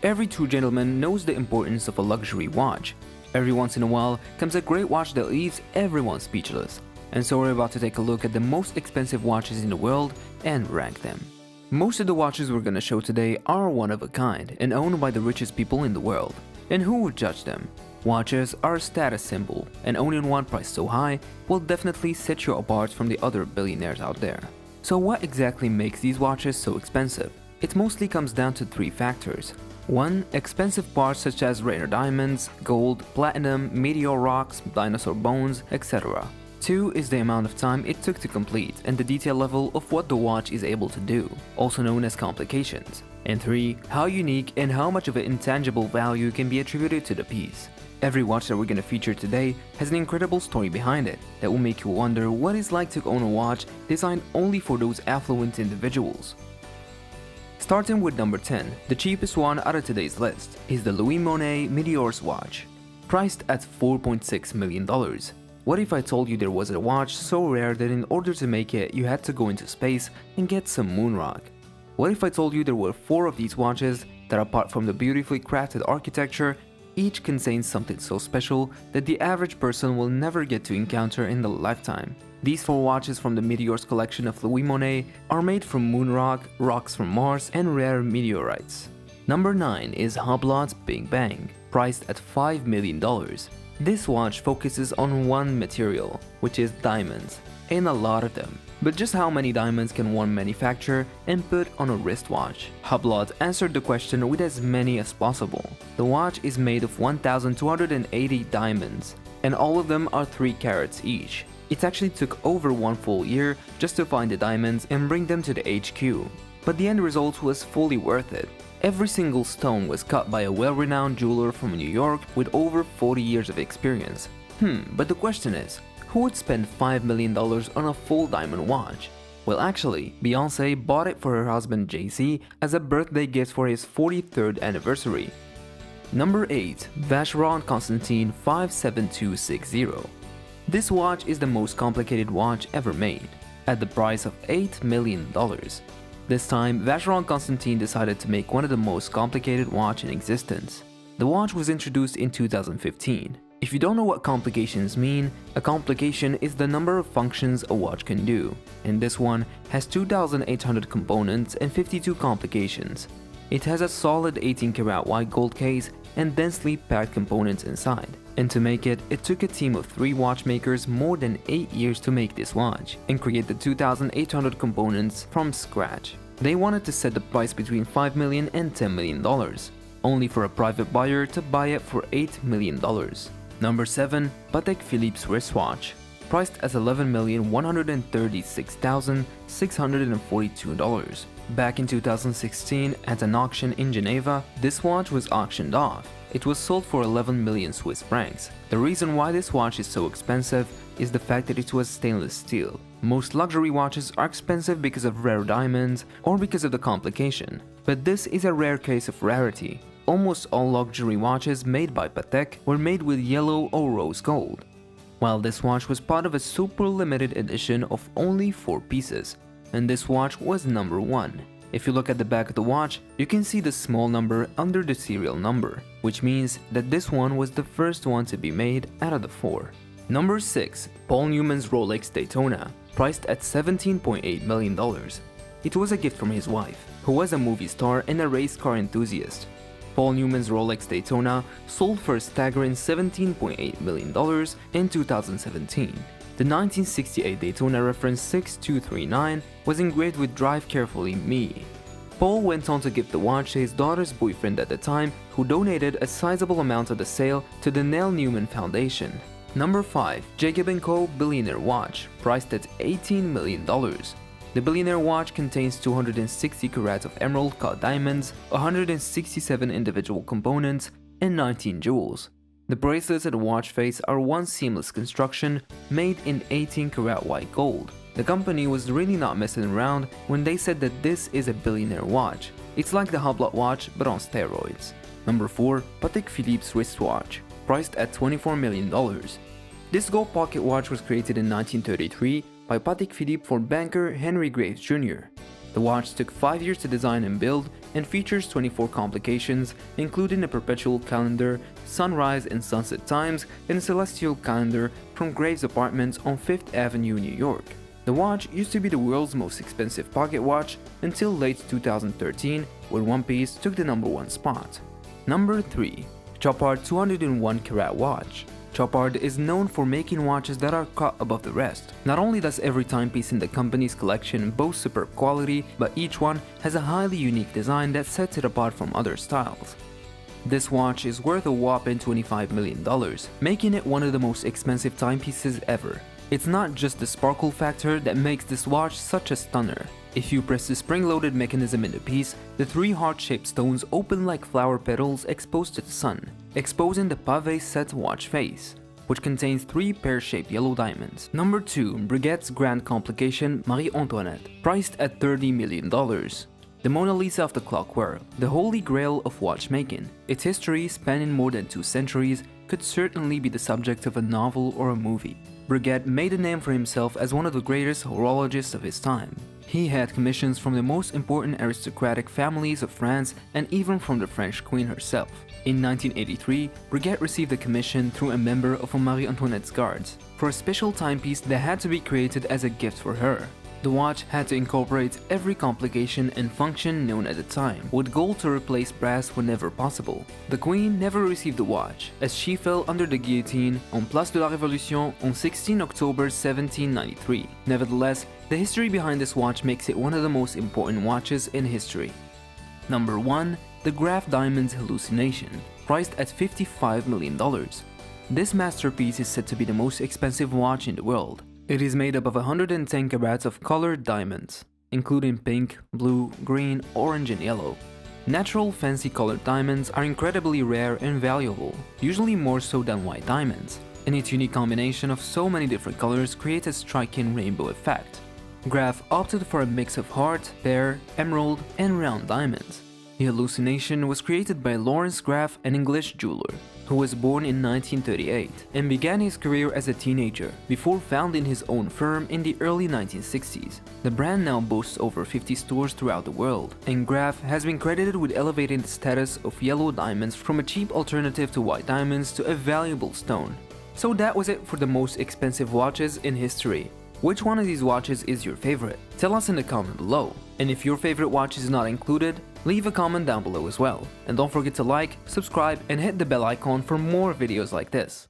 Every true gentleman knows the importance of a luxury watch. Every once in a while comes a great watch that leaves everyone speechless. And so we're about to take a look at the most expensive watches in the world and rank them. Most of the watches we're gonna show today are one of a kind and owned by the richest people in the world. And who would judge them? Watches are a status symbol, and owning one priced so high will definitely set you apart from the other billionaires out there. So what exactly makes these watches so expensive? It mostly comes down to three factors. 1. Expensive parts such as rare diamonds, gold, platinum, meteor rocks, dinosaur bones, etc. 2 is the amount of time it took to complete and the detail level of what the watch is able to do, also known as complications. And 3. How unique and how much of an intangible value can be attributed to the piece. Every watch that we're going to feature today has an incredible story behind it that will make you wonder what it's like to own a watch designed only for those affluent individuals. Starting with number 10, the cheapest one out of today's list is the Louis Monet Meteors watch, priced at $4.6 million. What if I told you there was a watch so rare that in order to make it you had to go into space and get some moon rock? What if I told you there were 4 of these watches that, apart from the beautifully crafted architecture, each contains something so special that the average person will never get to encounter in their lifetime? These 4 watches from the Meteors collection of Louis Monet are made from moon rock, rocks from Mars, and rare meteorites. Number 9 is Hublot's Big Bang, priced at $5 million. This watch focuses on one material, which is diamonds, and a lot of them. But just how many diamonds can one manufacture and put on a wristwatch? Hublot answered the question with as many as possible. The watch is made of 1,280 diamonds, and all of them are 3 carats each. It actually took over 1 full year just to find the diamonds and bring them to the HQ. But the end result was fully worth it. Every single stone was cut by a well-renowned jeweler from New York with over 40 years of experience. But the question is, who would spend $5 million on a full diamond watch? Well, actually, Beyoncé bought it for her husband Jay-Z as a birthday gift for his 43rd anniversary. Number 8. Vacheron Constantin 57260. This watch is the most complicated watch ever made, at the price of $8 million. This time, Vacheron Constantin decided to make one of the most complicated watch in existence. The watch was introduced in 2015. If you don't know what complications mean, a complication is the number of functions a watch can do, and this one has 2,800 components and 52 complications. It has a solid 18 karat white gold case and densely packed components inside. And to make it, it took a team of 3 watchmakers more than 8 years to make this watch and create the 2,800 components from scratch. They wanted to set the price between $5 million and $10 million, only for a private buyer to buy it for $8 million. Number 7. Patek Philippe's wristwatch, priced as $11,136,642. Back in 2016, at an auction in Geneva, this watch was auctioned off. It was sold for 11 million Swiss francs. The reason why this watch is so expensive is the fact that it was stainless steel. Most luxury watches are expensive because of rare diamonds or because of the complication, but this is a rare case of rarity. Almost all luxury watches made by Patek were made with yellow or rose gold, while this watch was part of a super limited edition of only 4 pieces, and this watch was number 1. If you look at the back of the watch, you can see the small number under the serial number, which means that this one was the first one to be made out of the 4. Number 6. Paul Newman's Rolex Daytona, priced at $17.8 million. It was a gift from his wife, who was a movie star and a race car enthusiast. Paul Newman's Rolex Daytona sold for a staggering $17.8 million in 2017. The 1968 Daytona reference 6239 was engraved with "Drive Carefully, Me." Paul went on to give the watch to his daughter's boyfriend at the time, who donated a sizable amount of the sale to the Nell Newman Foundation. Number 5. Jacob & Co. Billionaire Watch, priced at $18 million. The Billionaire watch contains 260 carats of emerald-cut diamonds, 167 individual components, and 19 jewels. The bracelets and watch face are one seamless construction made in 18 karat white gold. The company was really not messing around when they said that this is a billionaire watch. It's like the Hublot watch but on steroids. Number 4. Patek Philippe's wristwatch, priced at $24 million. This gold pocket watch was created in 1933 by Patek Philippe for banker Henry Graves Jr. The watch took 5 years to design and build and features 24 complications, including a perpetual calendar, sunrise and sunset times, and a celestial calendar from Graves Apartments on 5th Avenue, New York. The watch used to be the world's most expensive pocket watch until late 2013, when one piece took the #1 spot. Number 3. Chopard 201 Carat Watch. Chopard is known for making watches that are cut above the rest. Not only does every timepiece in the company's collection boast superb quality, but each one has a highly unique design that sets it apart from other styles. This watch is worth a whopping $25 million, making it one of the most expensive timepieces ever. It's not just the sparkle factor that makes this watch such a stunner. If you press the spring-loaded mechanism in the piece, the 3 heart-shaped stones open like flower petals exposed to the sun, exposing the pavé set watch face, which contains 3 pear-shaped yellow diamonds. Number 2. Breguet's Grand Complication Marie Antoinette, priced at $30 million. The Mona Lisa of the clockwork, the holy grail of watchmaking. Its history, spanning more than 2 centuries, could certainly be the subject of a novel or a movie. Breguet made a name for himself as one of the greatest horologists of his time. He had commissions from the most important aristocratic families of France and even from the French queen herself. In 1983, Breguet received a commission through a member of Marie Antoinette's guards for a special timepiece that had to be created as a gift for her. The watch had to incorporate every complication and function known at the time, with gold to replace brass whenever possible. The Queen never received the watch, as she fell under the guillotine on Place de la Révolution on 16 October 1793. Nevertheless, the history behind this watch makes it one of the most important watches in history. Number 1. The Graf Diamonds Hallucination, priced at $55 million. This masterpiece is said to be the most expensive watch in the world. It is made up of 110 carats of colored diamonds, including pink, blue, green, orange, and yellow. Natural fancy colored diamonds are incredibly rare and valuable, usually more so than white diamonds, and its unique combination of so many different colors creates a striking rainbow effect. Graf opted for a mix of heart, pear, emerald, and round diamonds. The Hallucination was created by Lawrence Graf, an English jeweler, who was born in 1938 and began his career as a teenager before founding his own firm in the early 1960s. The brand now boasts over 50 stores throughout the world, and Graf has been credited with elevating the status of yellow diamonds from a cheap alternative to white diamonds to a valuable stone. So that was it for the most expensive watches in history. Which one of these watches is your favorite? Tell us in the comment below. And if your favorite watch is not included, leave a comment down below as well. And don't forget to like, subscribe, and hit the bell icon for more videos like this.